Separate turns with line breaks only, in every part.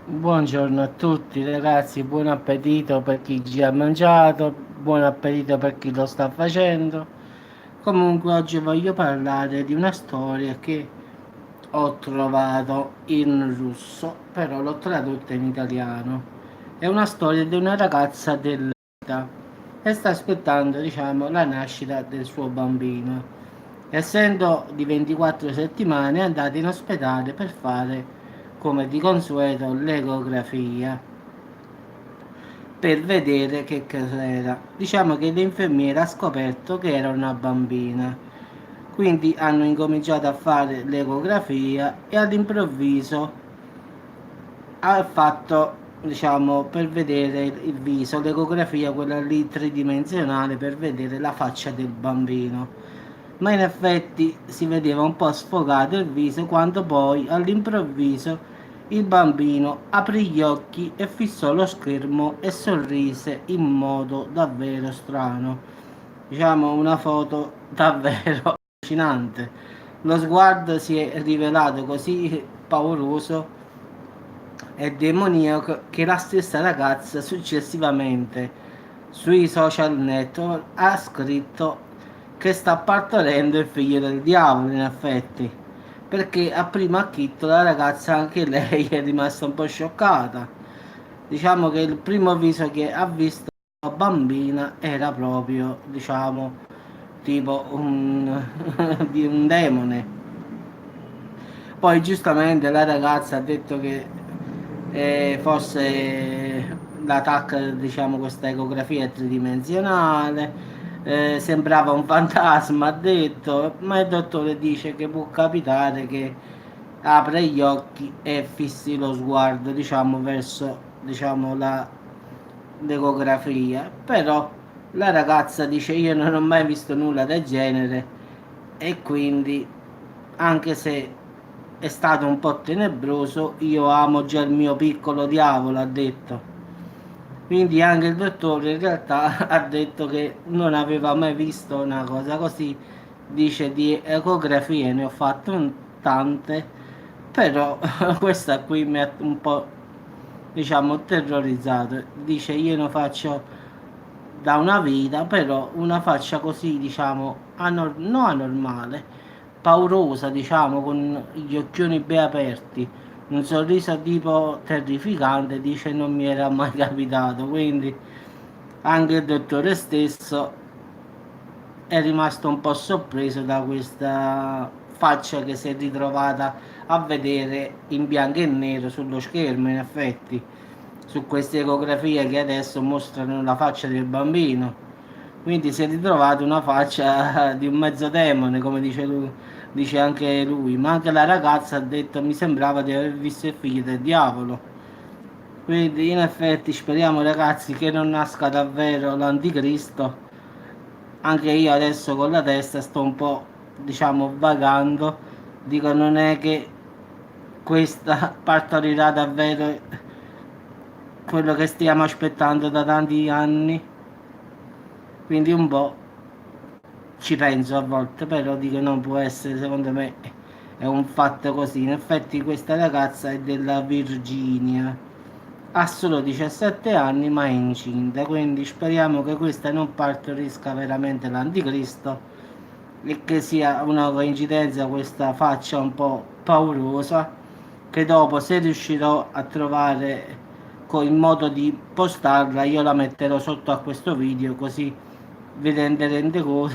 Buongiorno a tutti ragazzi, buon appetito per chi già ha mangiato, buon appetito per chi lo sta facendo. Comunque oggi voglio parlare di una storia che ho trovato in russo, però l'ho tradotta in italiano. È una storia di una ragazza dell'età e sta aspettando, diciamo, la nascita del suo bambino. Essendo di 24 settimane è andata in ospedale per fare, come di consueto, l'ecografia per vedere che cos'era. Diciamo che l'infermiera ha scoperto che era una bambina. Quindi hanno incominciato a fare l'ecografia e all'improvviso ha fatto, diciamo, per vedere il viso, l'ecografia, quella lì tridimensionale, per vedere la faccia del bambino. Ma in effetti si vedeva un po' sfogato il viso quando poi all'improvviso il bambino aprì gli occhi e fissò lo schermo e sorrise in modo davvero strano. Diciamo una foto davvero allucinante. Lo sguardo si è rivelato così pauroso e demoniaco che la stessa ragazza successivamente sui social network ha scritto che sta partorendo il figlio del diavolo, in effetti, perché a primo acchito la ragazza anche lei è rimasta un po' scioccata. Diciamo che il primo viso che ha visto la bambina era proprio, diciamo, tipo un, di un demone. Poi giustamente la ragazza ha detto che forse la TAC, diciamo, questa ecografia è tridimensionale, sembrava un fantasma, ha detto, ma il dottore dice che può capitare che apre gli occhi e fissi lo sguardo, diciamo, verso, diciamo, l'ecografia. Però la ragazza dice io non ho mai visto nulla del genere e quindi anche se è stato un po' tenebroso, io amo già il mio piccolo diavolo, ha detto. Quindi anche il dottore in realtà ha detto che non aveva mai visto una cosa così, dice di ecografie, ne ho fatte tante, però questa qui mi ha un po', diciamo, terrorizzato. Dice io ne faccio da una vita, però una faccia così, diciamo, non anormale, paurosa, diciamo, con gli occhioni ben aperti, un sorriso tipo terrificante, dice non mi era mai capitato, quindi anche il dottore stesso è rimasto un po' sorpreso da questa faccia che si è ritrovata a vedere in bianco e nero sullo schermo, in effetti, su queste ecografie che adesso mostrano la faccia del bambino. Quindi si è ritrovato una faccia di un mezzo demone, come dice lui, dice anche lui, ma anche la ragazza ha detto mi sembrava di aver visto il figlio del diavolo. Quindi in effetti speriamo ragazzi che non nasca davvero l'anticristo. Anche io adesso con la testa sto un po', diciamo, vagando. Dico non è che questa partorirà davvero quello che stiamo aspettando da tanti anni. Quindi un po' ci penso a volte, però dico non può essere, secondo me è un fatto così. In effetti questa ragazza è della Virginia, ha solo 17 anni ma è incinta, quindi speriamo che questa non partorisca veramente l'anticristo e che sia una coincidenza questa faccia un po' paurosa, che dopo se riuscirò a trovare il modo di postarla io la metterò sotto a questo video così vi renderete conto,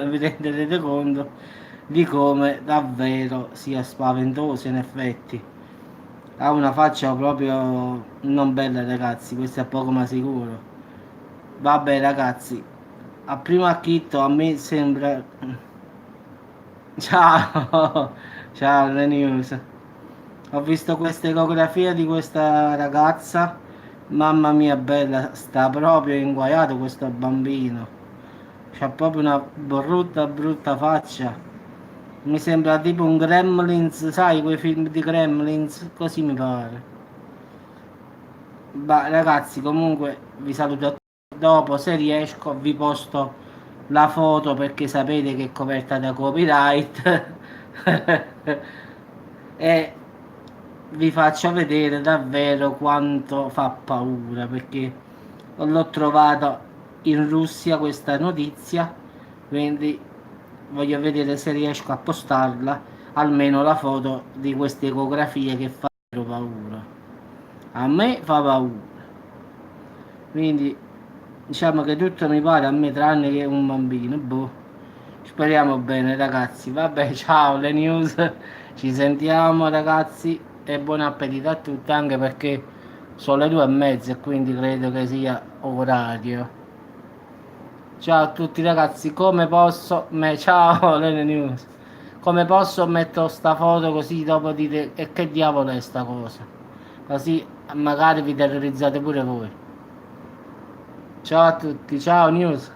vi renderete conto di come davvero sia spaventoso in effetti. Ha una faccia proprio non bella ragazzi, questo è poco ma sicuro. Vabbè ragazzi, a primo acchito a me sembra... Ciao, ciao Le News. Ho visto questa ecografia di questa ragazza, mamma mia bella, sta proprio inguaiato questo bambino. C'ha proprio una brutta brutta faccia. Mi sembra tipo un Gremlins, sai, quei film di Gremlins? Così mi pare. Bah, ragazzi, comunque vi saluto dopo. Se riesco, vi posto la foto perché sapete che è coperta da copyright. E vi faccio vedere davvero quanto fa paura, perché l'ho trovata in Russia questa notizia, quindi voglio vedere se riesco a postarla, almeno la foto di queste ecografie che fanno paura. A me fa paura, quindi diciamo che tutto mi pare a me tranne che un bambino, boh. Speriamo bene ragazzi, vabbè ciao le news, ci sentiamo ragazzi e buon appetito a tutti anche perché sono le 2:30 e quindi credo che sia orario. Ciao a tutti ragazzi, come posso, ciao le news, come posso metto sta foto così dopo dite e che diavolo è sta cosa, così magari vi terrorizzate pure voi. Ciao a tutti, ciao news.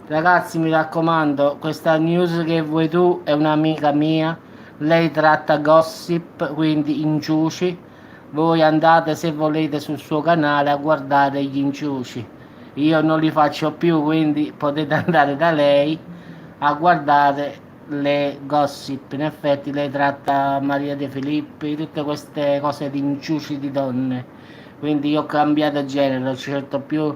Ragazzi, mi raccomando, questa news che vuoi tu è un'amica mia, lei tratta gossip, quindi inciuci. Voi andate se volete sul suo canale a guardare gli inciuci. Io non li faccio più, quindi potete andare da lei a guardare le gossip. In effetti lei tratta Maria De Filippi, tutte queste cose di inciuci di donne. Quindi io ho cambiato genere, ho scelto più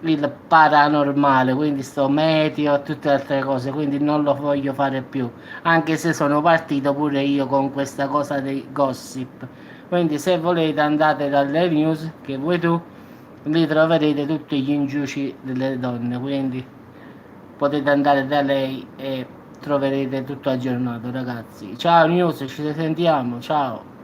il paranormale, quindi sto meteo e tutte le altre cose, quindi non lo voglio fare più, anche se sono partito pure io con questa cosa dei gossip. Quindi se volete andate dalle news che vuoi tu, lì troverete tutti gli inciuci delle donne, quindi potete andare da lei e troverete tutto aggiornato ragazzi. Ciao news, ci sentiamo, ciao.